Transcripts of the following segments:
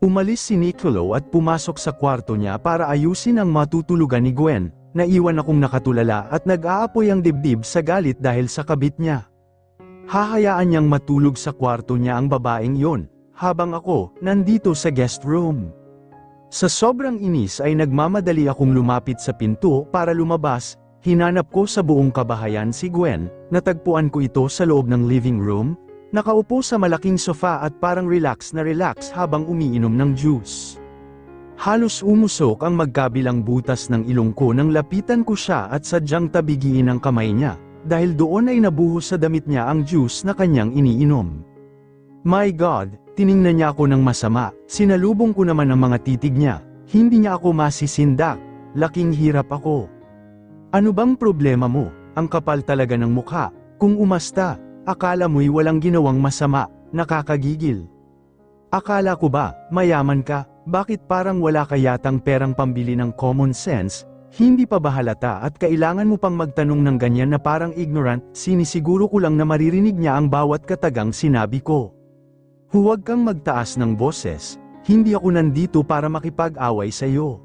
Umalis si Nicolo at pumasok sa kwarto niya para ayusin ang matutulugan ni Gwen. Naiwan akong nakatulala at nag-aapoy ang dibdib sa galit dahil sa kabit niya. Hahayaan niyang matulog sa kwarto niya ang babaeng yon, habang ako, nandito sa guest room. Sa sobrang inis ay nagmamadali akong lumapit sa pinto para lumabas. Hinanap ko sa buong kabahayan si Gwen. Natagpuan ko ito sa loob ng living room, nakaupo sa malaking sofa at parang relax na relax habang umiinom ng juice. Halos umusok ang magkabilang butas ng ilong ko nang lapitan ko siya at sadyang tabigiin ang kamay niya, dahil doon ay nabuhos sa damit niya ang juice na kanyang iniinom. My God, tiningnan niya ako ng masama, sinalubong ko naman ang mga titig niya, hindi niya ako masisindak, laking hirap ako. Ano bang problema mo? Ang kapal talaga ng mukha, kung umasta, akala mo'y walang ginawang masama, nakakagigil. Akala ko ba, mayaman ka? Bakit parang wala ka yatang perang pambili ng common sense? Hindi pa ba halata at kailangan mo pang magtanong ng ganyan na parang ignorant? Sinisiguro ko lang na maririnig niya ang bawat katagang sinabi ko. Huwag kang magtaas ng boses, hindi ako nandito para makipag-away sa iyo.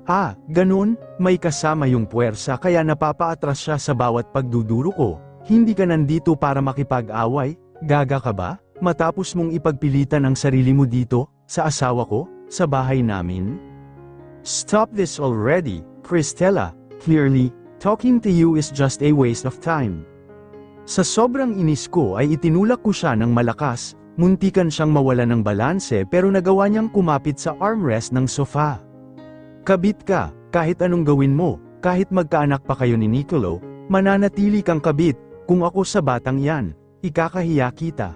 Ah, ganun, may kasama yung puwersa kaya napapaatras siya sa bawat pagduduro ko. Hindi ka nandito para makipag-away, gaga ka ba? Matapos mong ipagpilitan ang sarili mo dito, sa asawa ko, sa bahay namin? Stop this already, Cristela. Clearly, talking to you is just a waste of time. Sa sobrang inis ko ay itinulak ko siya ng malakas, muntikan siyang mawala ng balanse pero nagawa niyang kumapit sa armrest ng sofa. Kabit ka, kahit anong gawin mo, kahit magkaanak pa kayo ni Nicolo, mananatili kang kabit, kung ako sa batang yan, ikakahiya kita.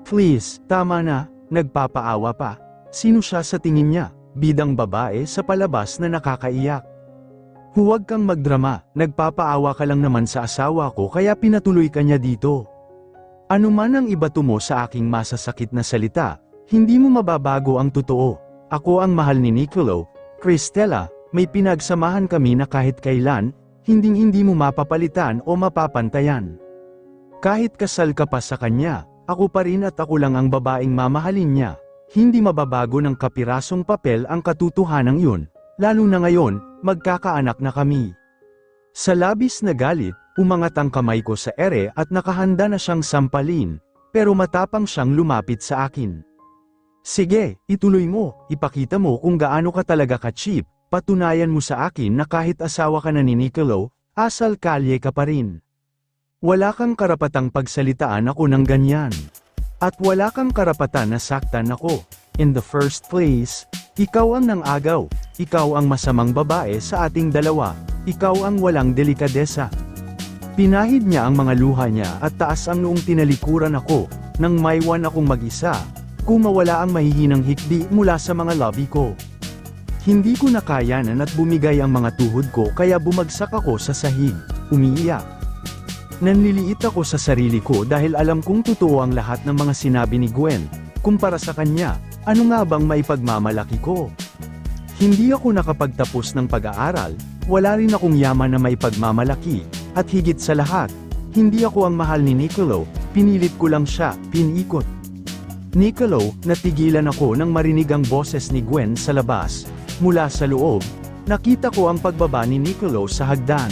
Please, tama na, nagpapaawa pa. Sino siya sa tingin niya? Bidang babae sa palabas na nakakaiyak. Huwag kang magdrama, nagpapaawa ka lang naman sa asawa ko kaya pinatuloy ka niya dito. Ano man ang ibato mo sa aking masasakit na salita, hindi mo mababago ang totoo. Ako ang mahal ni Nicolo, Cristela, may pinagsamahan kami na kahit kailan, hinding-hindi mo mapapalitan o mapapantayan. Kahit kasal ka pa sa kanya, ako pa rin at ako lang ang babaeng mamahalin niya. Hindi mababago ng kapirasong papel ang katotohanan yun, lalo na ngayon, magkakaanak na kami. Sa labis na galit, umangat ang kamay ko sa ere at nakahanda na siyang sampalin, pero matapang siyang lumapit sa akin. Sige, ituloy mo, ipakita mo kung gaano ka talaga ka-cheap, patunayan mo sa akin na kahit asawa ka na ni Nicolo, asal kalye ka pa rin. Wala kang karapatang pagsalitaan ako ng ganyan. At wala kang karapatan na saktan ako. In the first place, ikaw ang nang-agaw, ikaw ang masamang babae sa ating dalawa, ikaw ang walang delikadesa. Pinahid niya ang mga luha niya at taas ang noong tinalikuran ako, nang maiwan akong mag-isa, kung mawala ang mahihinang hikbi mula sa mga labi ko. Hindi ko nakayanan at bumigay ang mga tuhod ko kaya bumagsak ako sa sahig, umiiyak. Nanliliit ako sa sarili ko dahil alam kong totoo ang lahat ng mga sinabi ni Gwen. Kumpara sa kanya, ano nga bang maipagmamalaki ko? Hindi ako nakapagtapos ng pag-aaral, wala rin akong yaman na maipagmamalaki, at higit sa lahat, hindi ako ang mahal ni Nicolo, pinilit ko lang siya, pinikot. Nicolo, natigilan ako nang marinig ang boses ni Gwen sa labas. Mula sa loob, nakita ko ang pagbaba ni Nicolo sa hagdan.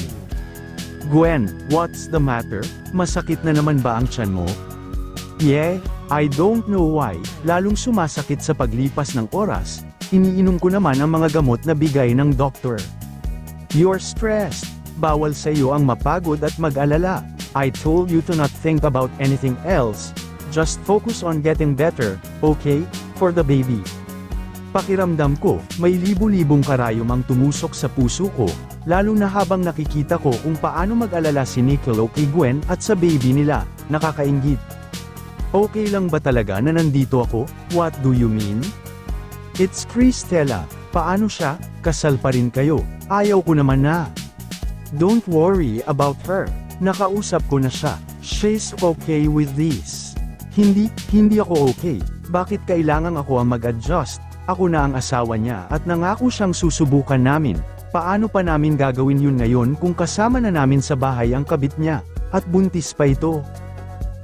Gwen, what's the matter? Masakit na naman ba ang tiyan mo? Yeah, I don't know why, lalong sumasakit sa paglipas ng oras. Iniinom ko naman ang mga gamot na bigay ng doktor. You're stressed. Bawal sa iyo ang mapagod at mag-alala. I told you to not think about anything else. Just focus on getting better, okay? For the baby. Pakiramdam ko, may libu-libong karayom ang tumusok sa puso ko, lalo na habang nakikita ko kung paano mag-alala si Nicolo kay Gwen at sa baby nila, nakakainggit. Okay lang ba talaga na nandito ako? What do you mean? It's Cristela. Paano siya? Kasal pa rin kayo. Ayaw ko naman na. Don't worry about her. Nakausap ko na siya. She's okay with this. Hindi ako okay. Bakit kailangan ako ang mag-adjust? Ako na ang asawa niya at nangako siyang susubukan namin. Paano pa namin gagawin yun ngayon kung kasama na namin sa bahay ang kabit niya? At buntis pa ito.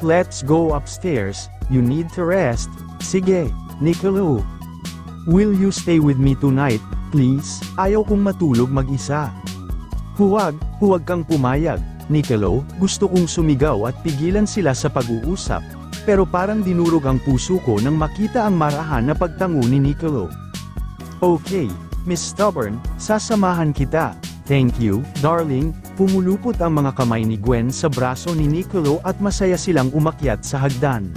Let's go upstairs, you need to rest. Sige, Nicolo. Will you stay with me tonight, please? Ayaw kong matulog mag-isa. Huwag kang pumayag, Nicolo. Gusto kong sumigaw at pigilan sila sa pag-uusap, pero parang dinurog ang puso ko nang makita ang marahan na pagtango ni Nicolo. Okay, Miss Stubborn, sasamahan kita. Thank you, darling. Pumulupot ang mga kamay ni Gwen sa braso ni Nicolo at masaya silang umakyat sa hagdan.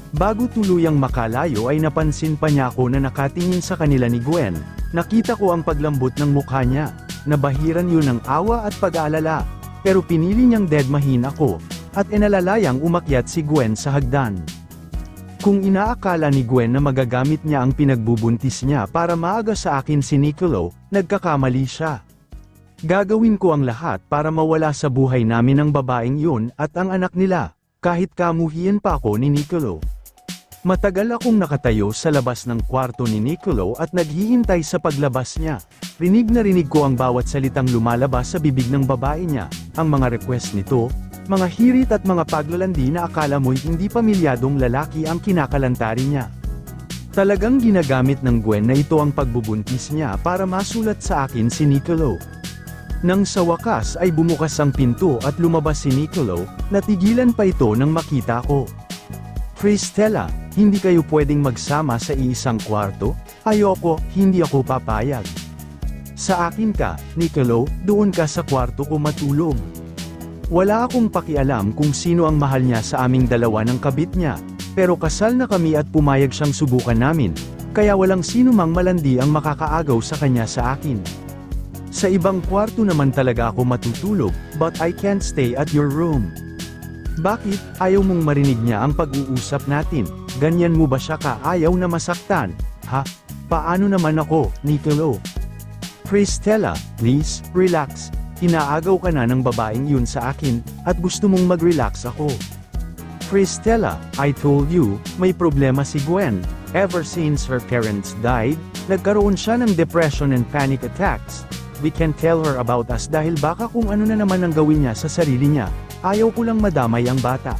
Bago tuluyang makalayo ay napansin pa niya ako na nakatingin sa kanila ni Gwen. Nakita ko ang paglambot ng mukha niya. Nabahiran yun ng awa at pag-aalala, pero pinili niyang deadmahin ako, at inalalayang umakyat si Gwen sa hagdan. Kung inaakala ni Gwen na magagamit niya ang pinagbubuntis niya para maaga sa akin si Nicolo, nagkakamali siya. Gagawin ko ang lahat para mawala sa buhay namin ang babaeng yun at ang anak nila, kahit kamuhian pa ako ni Nicolo. Matagal akong nakatayo sa labas ng kwarto ni Nicolo at naghihintay sa paglabas niya. Rinig na rinig ko ang bawat salitang lumalabas sa bibig ng babae niya, ang mga request nito, mga hirit at mga paglalandi na akala mo'y hindi pamilyadong lalaki ang kinakalantari niya. Talagang ginagamit ng Gwen na ito ang pagbubuntis niya para masulat sa akin si Nicolo. Nang sa wakas ay bumukas ang pinto at lumabas si Nicolo, natigilan pa ito nang makita ko. Cristela, hindi kayo pwedeng magsama sa iisang kwarto? Ayoko, hindi ako papayag. Sa akin ka, Nicolo, doon ka sa kwarto ko matulog. Wala akong pakialam kung sino ang mahal niya sa aming dalawa ng kabit niya, pero kasal na kami at pumayag siyang subukan namin, kaya walang sino mang malandi ang makakaagaw sa kanya sa akin. Sa ibang kwarto naman talaga ako matutulog, but I can't stay at your room. Bakit, ayaw mong marinig niya ang pag-uusap natin? Ganyan mo ba siya kaayaw na masaktan? Ha? Paano naman ako, Nicolo? Cristela, please, relax. Inaagaw ka na ng babaeng yun sa akin, at gusto mong mag-relax ako. Cristela, I told you, may problema si Gwen. Ever since her parents died, nagkaroon siya ng depression and panic attacks. We can tell her about us dahil baka kung ano na naman ang gawin niya sa sarili niya. Ayaw ko lang madamay ang bata.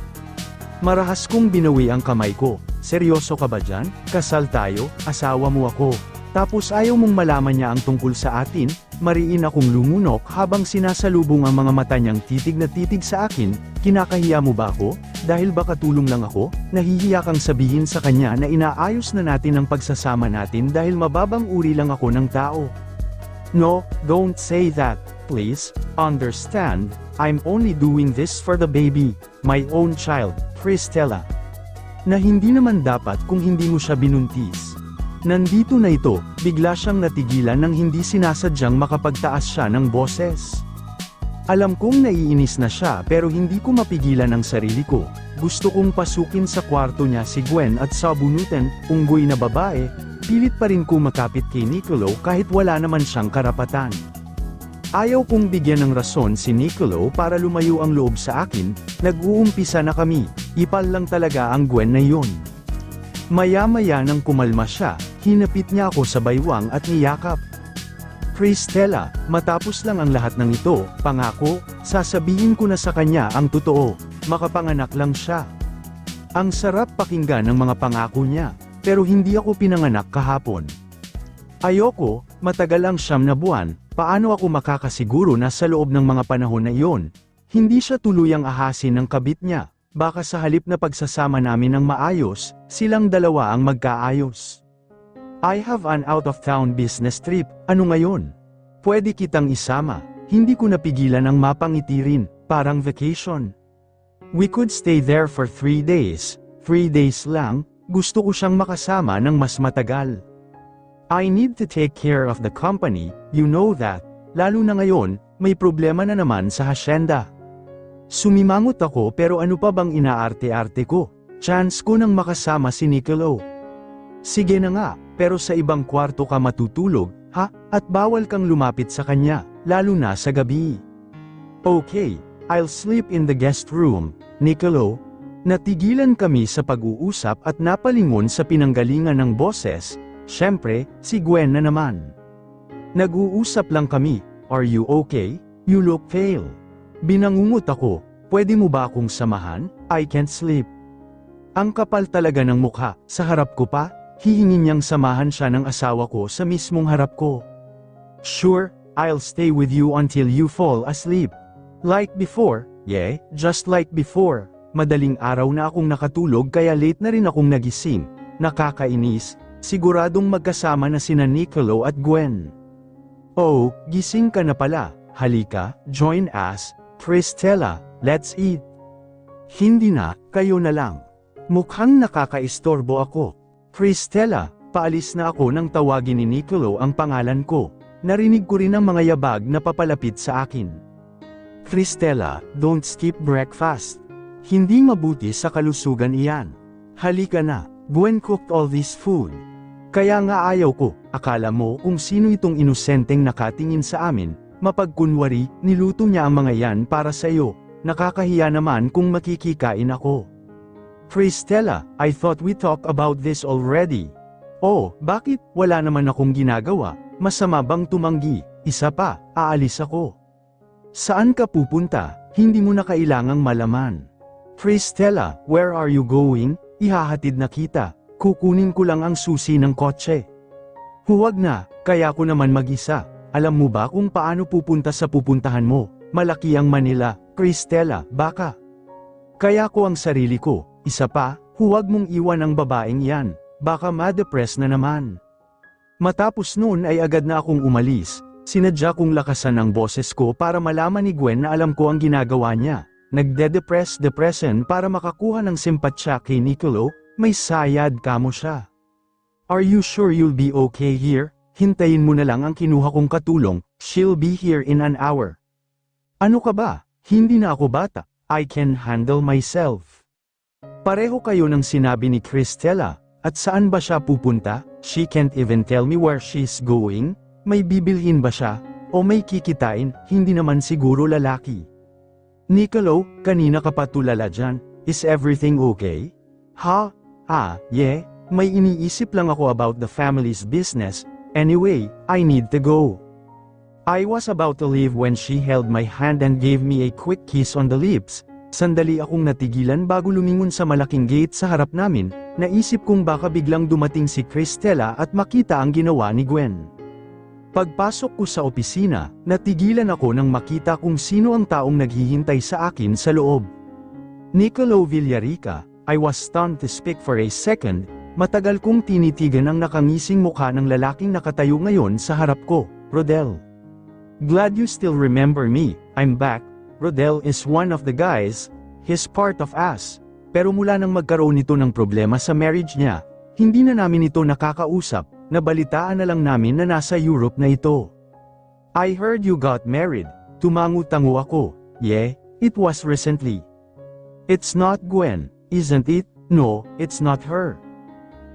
Marahas kong binawi ang kamay ko. Seryoso ka ba dyan? Kasal tayo, asawa mo ako. Tapos ayaw mong malaman niya ang tungkol sa atin? Mariin akong lumunok habang sinasalubong ang mga mata niyang titig na titig sa akin. Kinakahiya mo ba ako? Dahil baka tulong lang ako? Nahihiya kang sabihin sa kanya na inaayos na natin ang pagsasama natin dahil mababang uri lang ako ng tao. No, don't say that, please. Understand, I'm only doing this for the baby, my own child, Cristela. Na hindi naman dapat kung hindi mo siya binuntis. Nandito na ito, bigla siyang natigilan nang hindi sinasadyang makapagtaas siya ng boses. Alam kong naiinis na siya pero hindi ko mapigilan ang sarili ko. Gusto kong pasukin sa kwarto niya si Gwen at sabunutin, unggoy na babae. Pilit pa rin ko makapit kay Nicolo kahit wala naman siyang karapatan. Ayaw kong bigyan ng rason si Nicolo para lumayo ang loob sa akin, nag-uumpisa na kami, ipal lang talaga ang Gwen na yun. Maya-maya nang kumalma siya, hinapit niya ako sa baywang at niyakap. Cristela, matapos lang ang lahat ng ito, pangako, sasabihin ko na sa kanya ang totoo, makapanganak lang siya. Ang sarap pakinggan ng mga pangako niya. Pero hindi ako pinanganak kahapon. Ayoko, matagal ang 9 na buwan, paano ako makakasiguro na sa loob ng mga panahon na iyon, hindi siya tuluyang ahasin ng kabit niya, baka sa halip na pagsasama namin ng maayos, silang dalawa ang magkaayos. I have an out-of-town business trip, ano ngayon? Pwede kitang isama, hindi ko napigilan ang mapangiti rin, parang vacation. We could stay there for 3 days, 3 days lang. Gusto ko siyang makasama ng mas matagal. I need to take care of the company, you know that. Lalo na ngayon, may problema na naman sa hasyenda. Sumimangot ako pero ano pa bang inaarte-arte ko? Chance ko nang makasama si Nicolo. Sige na nga, pero sa ibang kwarto ka matutulog, ha? At bawal kang lumapit sa kanya, lalo na sa gabi. Okay, I'll sleep in the guest room, Nicolo. Natigilan kami sa pag-uusap at napalingon sa pinanggalingan ng boses, syempre, si Gwen na naman. Nag-uusap lang kami, are you okay? You look pale. Binangungot ako, pwede mo ba akong samahan? I can't sleep. Ang kapal talaga ng mukha, sa harap ko pa, hihingin niyang samahan siya ng asawa ko sa mismong harap ko. Sure, I'll stay with you until you fall asleep. Like before, yeah, just like before. Madaling araw na akong nakatulog kaya late na rin akong nagising. Nakakainis, siguradong magkasama na sina Nicolo at Gwen. Oh, gising ka na pala. Halika, join us, Cristela, let's eat. Hindi na, kayo na lang. Mukhang nakakaistorbo ako. Cristela, paalis na ako nang tawagin ni Nicolo ang pangalan ko. Narinig ko rin ang mga yabag na papalapit sa akin. Cristela, don't skip breakfast. Hindi mabuti sa kalusugan iyan. Halika na, Gwen cooked all this food. Kaya nga ayaw ko, akala mo kung sino itong inosenteng nakatingin sa amin, mapagkunwari, niluto niya ang mga yan para sa iyo. Nakakahiya naman kung makikikain ako. Cristela, I thought we talked about this already. Oh, bakit? Wala naman akong ginagawa. Masama bang tumanggi? Isa pa, aalis ako. Saan ka pupunta? Hindi mo na kailangang malaman. Cristela, where are you going? Ihahatid na kita. Kukunin ko lang ang susi ng kotse. Huwag na, kaya ko naman mag-isa. Alam mo ba kung paano pupunta sa pupuntahan mo? Malaki ang Manila, Cristela, baka. Kaya ko ang sarili ko. Isa pa, huwag mong iwan ang babaeng yan. Baka ma-depress na naman. Matapos noon ay agad na akong umalis. Sinadya kong lakasan ang boses ko para malaman ni Gwen na alam ko ang ginagawa niya. Nagde-depressen para makakuha ng simpatsya kay Nicolo, may sayad kamo siya. Are you sure you'll be okay here? Hintayin mo na lang ang kinuha kong katulong, she'll be here in an hour. Ano ka ba? Hindi na ako bata, I can handle myself. Pareho kayo ng sinabi ni Cristela, at saan ba siya pupunta? She can't even tell me where she's going. May bibilhin ba siya? O may kikitain? Hindi naman siguro lalaki. Nicolo, kanina ka pa tulala dyan. Is everything okay? Ha? Yeah. May iniisip lang ako about the family's business. Anyway, I need to go. I was about to leave when she held my hand and gave me a quick kiss on the lips. Sandali akong natigilan bago lumingon sa malaking gate sa harap namin. Naisip kong baka biglang dumating si Cristela at makita ang ginawa ni Gwen. Pagpasok ko sa opisina, natigilan ako nang makita kung sino ang taong naghihintay sa akin sa loob. Nicolo Villarica. I was stunned to speak for a second. Matagal kong tinitigan ang nakangising mukha ng lalaking nakatayo ngayon sa harap ko, Rodel. Glad you still remember me, I'm back. Rodel is one of the guys, he's part of us. Pero mula nang magkaroon nito ng problema sa marriage niya, hindi na namin ito nakakausap. Nabalitaan na lang namin na nasa Europe na ito. I heard you got married. Tumangu-tango ako. Yeah, it was recently. It's not Gwen, isn't it? No, it's not her.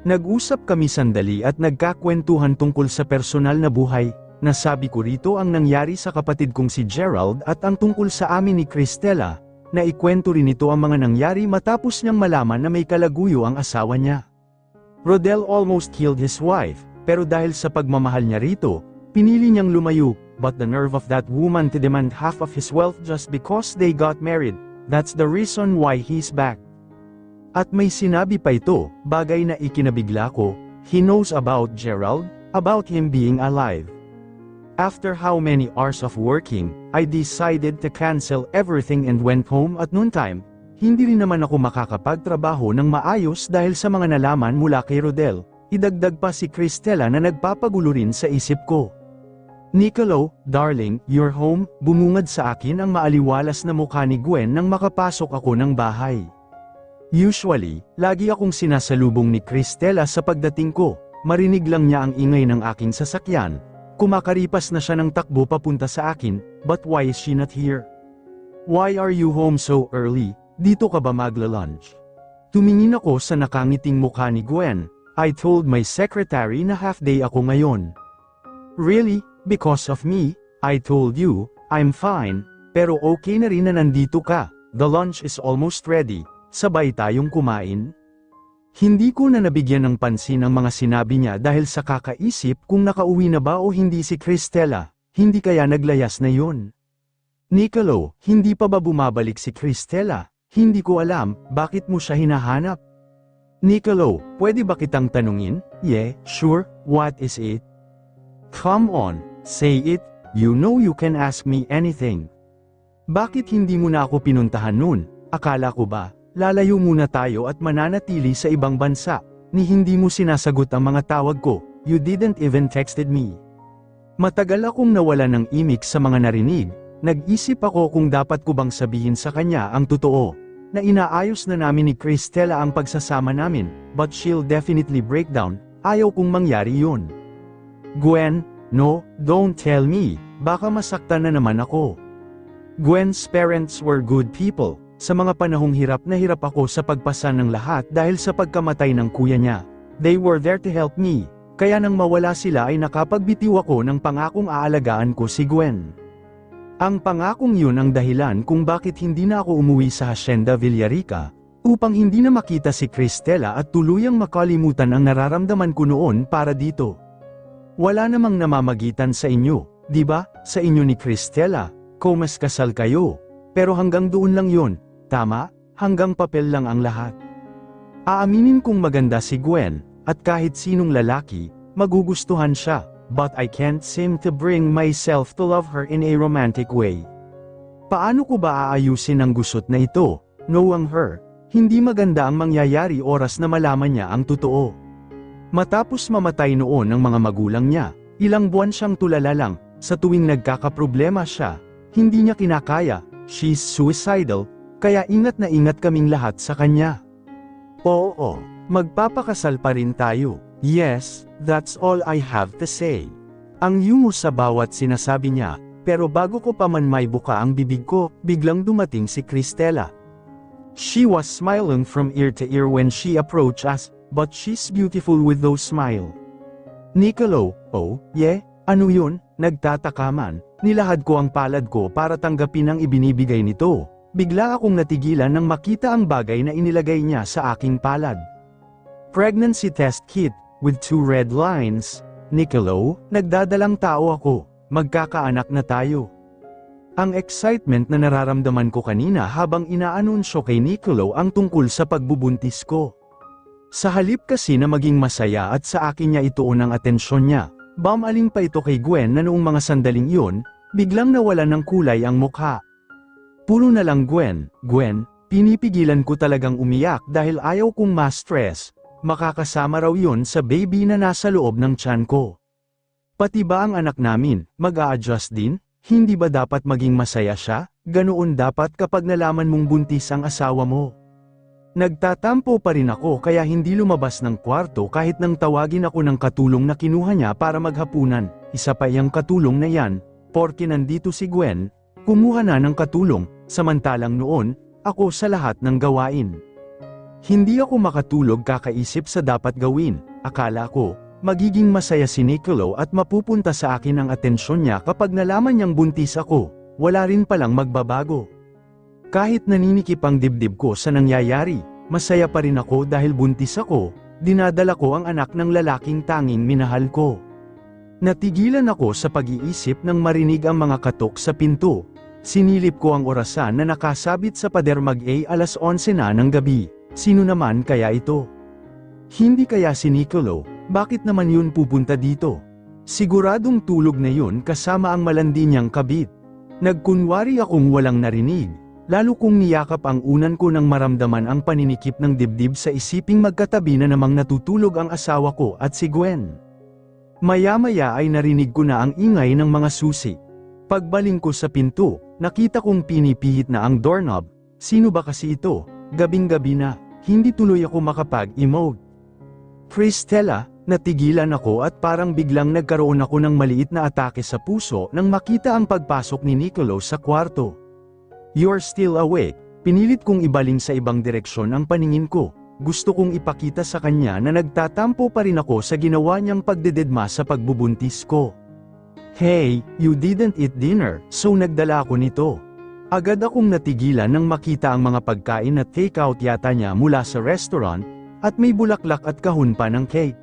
Nag-usap kami sandali at nagkakwentuhan tungkol sa personal na buhay. Nasabi ko rito ang nangyari sa kapatid kong si Gerald at ang tungkol sa amin ni Cristela. Naikwento rin ito ang mga nangyari matapos niyang malaman na may kalaguyo ang asawa niya. Rodel almost killed his wife, pero dahil sa pagmamahal niya rito, pinili niyang lumayo, but the nerve of that woman to demand half of his wealth just because they got married, that's the reason why he's back. At may sinabi pa ito, bagay na ikinabigla ko, he knows about Gerald, about him being alive. After how many hours of working, I decided to cancel everything and went home at noontime. Hindi rin naman ako makakapagtrabaho ng maayos dahil sa mga nalaman mula kay Rodel. Idagdag pa si Cristela na nagpapagulo rin sa isip ko. Nicolo, darling, you're home. Bumungad sa akin ang maaliwalas na mukha ni Gwen nang makapasok ako ng bahay. Usually, lagi akong sinasalubong ni Cristela sa pagdating ko. Marinig lang niya ang ingay ng aking sasakyan. Kumakaripas na siya ng takbo papunta sa akin, but why is she not here? Why are you home so early? Dito ka ba magla-lunch? Tumingin ako sa nakangiting mukha ni Gwen. I told my secretary na half-day ako ngayon. Really? Because of me? I told you, I'm fine, pero okay na rin na nandito ka. The lunch is almost ready. Sabay tayong kumain? Hindi ko na nabigyan ng pansin ang mga sinabi niya dahil sa kakaisip kung nakauwi na ba o hindi si Cristela. Hindi kaya naglayas na yun. Nicolo, hindi pa ba bumabalik si Cristela? Hindi ko alam, bakit mo siya hinahanap? Nicolo, pwede ba kitang tanungin? Yeah, sure, what is it? Come on, say it, you know you can ask me anything. Bakit hindi mo na ako pinuntahan nun? Akala ko ba, lalayo muna tayo at mananatili sa ibang bansa, ni hindi mo sinasagot ang mga tawag ko, you didn't even texted me. Matagal akong nawala ng imik sa mga narinig, nag-isip ako kung dapat ko bang sabihin sa kanya ang totoo, na inaayos na namin ni Cristela ang pagsasama namin, but she'll definitely break down, ayaw kong mangyari yun. Gwen, no, don't tell me, baka masaktan na naman ako. Gwen's parents were good people, sa mga panahong hirap na hirap ako sa pagpasan ng lahat dahil sa pagkamatay ng kuya niya. They were there to help me, kaya nang mawala sila ay nakapagbitiw ako ng pangakong aalagaan ko si Gwen. Ang pangakong yun ang dahilan kung bakit hindi na ako umuwi sa Hacienda Villarica, upang hindi na makita si Cristela at tuluyang makalimutan ang nararamdaman ko noon para dito. Wala namang namamagitan sa inyo, di ba? Sa inyo ni Cristela, mas kasal kayo. Pero hanggang doon lang yun, tama? Hanggang papel lang ang lahat. Aaminin kong maganda si Gwen, at kahit sinong lalaki, magugustuhan siya, but I can't seem to bring myself to love her in a romantic way. Paano ko ba aayusin ang gusot na ito? Knowing her, hindi maganda ang mangyayari oras na malaman niya ang totoo. Matapos mamatay noon ang mga magulang niya, ilang buwan siyang tulala lang, sa tuwing nagkakaproblema siya, hindi niya kinakaya, she's suicidal, kaya ingat na ingat kaming lahat sa kanya. Oo, magpapakasal pa rin tayo. Yes, that's all I have to say. Ang yungo sa bawat sinasabi niya, pero bago ko pa man may buka ang bibig ko, biglang dumating si Cristela. She was smiling from ear to ear when she approached us, but she's beautiful with those smile. Nicolo, oh, yeah, ano yun? Nagtataka man, nilahad ko ang palad ko para tanggapin ang ibinibigay nito. Bigla akong natigilan nang makita ang bagay na inilagay niya sa aking palad. Pregnancy test kit, with 2 red lines. Nicolo, nagdadalang tao ako, magkakaanak na tayo. Ang excitement na nararamdaman ko kanina habang inaanunsyo kay Nicolo ang tungkol sa pagbubuntis ko. Sa halip kasi na maging masaya at sa akin niya ituon ang atensyon niya, bamaling pa ito kay Gwen na noong mga sandaling yun, biglang nawalan ng kulay ang mukha. Puro na lang Gwen, pinipigilan ko talagang umiyak dahil ayaw kong ma-stress, makakasama raw yun sa baby na nasa loob ng tiyan ko. Pati ba ang anak namin, mag-a-adjust din? Hindi ba dapat maging masaya siya? Ganoon dapat kapag nalaman mong buntis ang asawa mo. Nagtatampo pa rin ako kaya hindi lumabas ng kwarto kahit nang tawagin ako ng katulong na kinuha niya para maghapunan. Isa pa yung katulong na yan, porke nandito si Gwen, kumuha na ng katulong, samantalang noon, ako sa lahat ng gawain. Hindi ako makatulog kakaisip sa dapat gawin, akala ko, magiging masaya si Nicolo at mapupunta sa akin ang atensyon niya kapag nalaman niyang buntis ako, wala rin palang magbabago. Kahit naninikip ang dibdib ko sa nangyayari, masaya pa rin ako dahil buntis ako, dinadala ko ang anak ng lalaking tanging minahal ko. Natigilan ako sa pag-iisip nang marinig ang mga katok sa pinto. Sinilip ko ang orasan na nakasabit sa pader mag-alas 11 na ng gabi. Sino naman kaya ito? Hindi kaya si Nicolo, bakit naman yun pupunta dito? Siguradong tulog na yun kasama ang malandi niyang kabit. Nagkunwari akong walang narinig. Lalo kong niyakap ang unan ko nang maramdaman ang paninikip ng dibdib sa isiping magkatabi na namang natutulog ang asawa ko at si Gwen. Maya-maya ay narinig ko na ang ingay ng mga susi. Pagbaling ko sa pinto, nakita kong pinipihit na ang doorknob. Sino ba kasi ito? Gabing-gabi na, hindi tuloy ako makapag-emote. Cristela, natigilan ako at parang biglang nagkaroon ako ng maliit na atake sa puso nang makita ang pagpasok ni Nicolo sa kwarto. You're still awake, pinilit kong ibaling sa ibang direksyon ang paningin ko. Gusto kong ipakita sa kanya na nagtatampo pa rin ako sa ginawa niyang pagdededma sa pagbubuntis ko. Hey, you didn't eat dinner, so nagdala ako nito. Agad akong natigilan nang makita ang mga pagkain na take-out yata niya mula sa restaurant, at may bulaklak at kahon pa ng cake.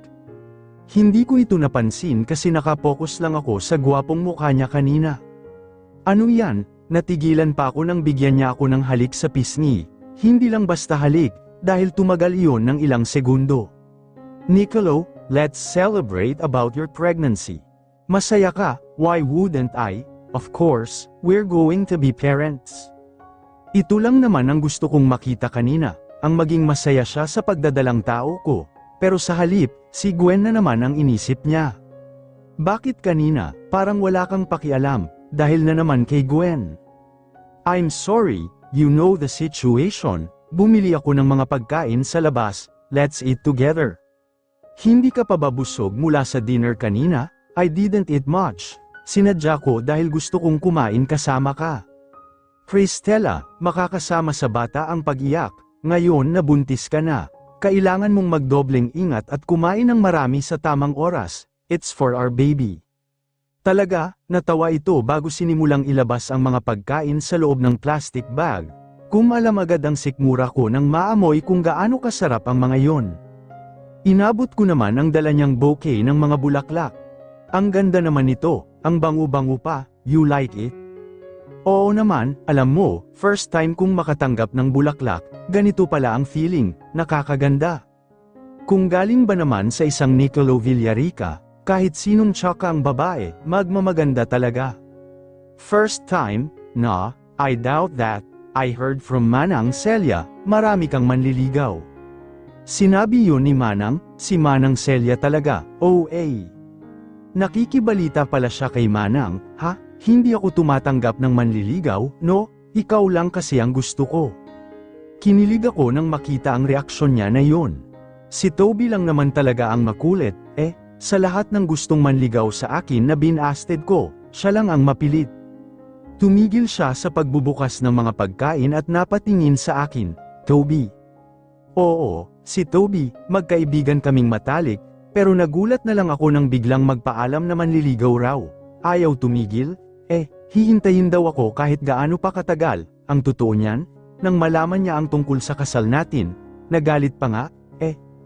Hindi ko ito napansin kasi nakapokus lang ako sa gwapong mukha niya kanina. Ano yan? Natigilan pa ako nang bigyan niya ako ng halik sa pisngi. Hindi lang basta halik, dahil tumagal iyon ng ilang segundo. Nicolo, let's celebrate about your pregnancy. Masaya ka, why wouldn't I? Of course, we're going to be parents. Ito lang naman ang gusto kong makita kanina, ang maging masaya siya sa pagdadalang tao ko. Pero sa halip, si Gwen na naman ang inisip niya. Bakit kanina, parang wala kang pakialam, dahil na naman kay Gwen? I'm sorry, you know the situation, bumili ako ng mga pagkain sa labas, let's eat together. Hindi ka pa ba busog mula sa dinner kanina? I didn't eat much. Sinadya ko dahil gusto kong kumain kasama ka. Cristela, makakasama sa bata ang pag-iyak, ngayon na buntis ka na. Kailangan mong magdobleng ingat at kumain ng marami sa tamang oras, it's for our baby. Talaga, natawa ito bago sinimulang ilabas ang mga pagkain sa loob ng plastic bag. Kumalam agad ang sikmura ko nang maamoy kung gaano kasarap ang mga yon. Inabot ko naman ang dala niyang bouquet ng mga bulaklak. Ang ganda naman nito, ang bango-bango pa, you like it? Oo naman, alam mo, first time kong makatanggap ng bulaklak, ganito pala ang feeling, nakakaganda. Kung galing ba naman sa isang Nicolo Villarica, kahit sinong tsaka ang babae, magmamaganda talaga. First time, na, I doubt that, I heard from Manang Celia, marami kang manliligaw. Sinabi yun ni Manang, si Manang Celia talaga, OA. Nakikibalita pala siya kay Manang, ha? Hindi ako tumatanggap ng manliligaw, no? Ikaw lang kasi ang gusto ko. Kinilig ako nang makita ang reaksyon niya na yun. Si Toby lang naman talaga ang makulit, sa lahat ng gustong manligaw sa akin na binasted ko, siya lang ang mapilit. Tumigil siya sa pagbubukas ng mga pagkain at napatingin sa akin, Toby. Oo, si Toby, magkaibigan kaming matalik, pero nagulat na lang ako nang biglang magpaalam na manliligaw raw. Ayaw tumigil? Hihintayin daw ako kahit gaano pa katagal. Ang totoo niyan, nang malaman niya ang tungkol sa kasal natin, nagalit pa nga,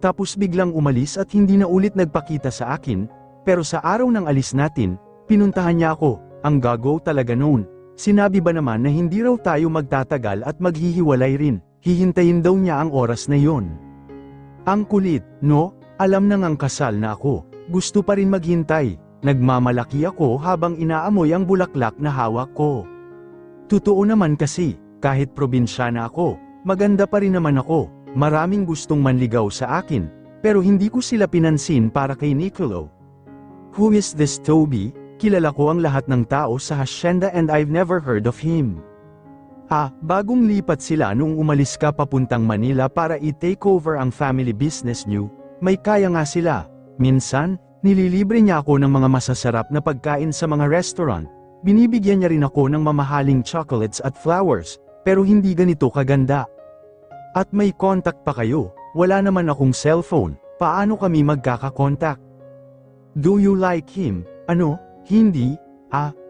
tapos biglang umalis at hindi na ulit nagpakita sa akin, pero sa araw ng alis natin, pinuntahan niya ako, ang gago talaga noon. Sinabi ba naman na hindi raw tayo magtatagal at maghihiwalay rin, hihintayin daw niya ang oras na yon. Ang kulit, no? Alam nang ang kasal na ako, gusto pa rin maghintay. Nagmamalaki ako habang inaamoy ang bulaklak na hawak ko. Totoo naman kasi, kahit probinsyana ako, maganda pa rin naman ako, maraming gustong manligaw sa akin, pero hindi ko sila pinansin para kay Nicolo. Who is this Toby? Kilala ko ang lahat ng tao sa hacienda and I've never heard of him. Bagong lipat sila nung umalis ka papuntang Manila para i-take over ang family business niyo, may kaya nga sila. Minsan, nililibre niya ako ng mga masasarap na pagkain sa mga restaurant, binibigyan niya rin ako ng mamahaling chocolates at flowers, pero hindi ganito kaganda. At may contact pa kayo, wala naman akong cellphone, paano kami magkakakontak? Do you like him? Ano? Hindi?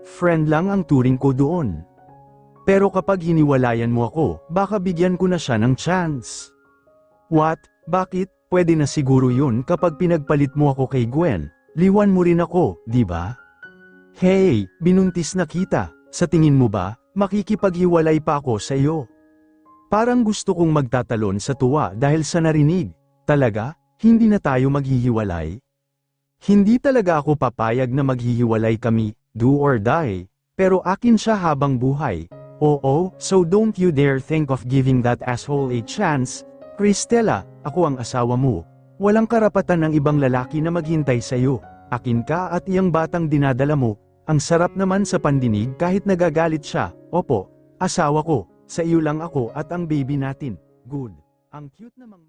Friend lang ang turing ko doon. Pero kapag hiniwalayan mo ako, baka bigyan ko na siya ng chance. What? Bakit? Pwede na siguro yun kapag pinagpalit mo ako kay Gwen, liwan mo rin ako, di ba? Hey, binuntis na kita, sa tingin mo ba, makikipaghiwalay pa ako sa iyo? Parang gusto kong magtatalon sa tuwa dahil sa narinig. Talaga, hindi na tayo maghihiwalay? Hindi talaga ako papayag na maghihiwalay kami, do or die, pero akin siya habang buhay. Oo, so don't you dare think of giving that asshole a chance. Cristela, ako ang asawa mo. Walang karapatan ng ibang lalaki na maghintay sa'yo. Akin ka at iyang batang dinadala mo. Ang sarap naman sa pandinig kahit nagagalit siya. Opo, asawa ko. Sa iyo lang ako at ang baby natin. Good. Ang cute namang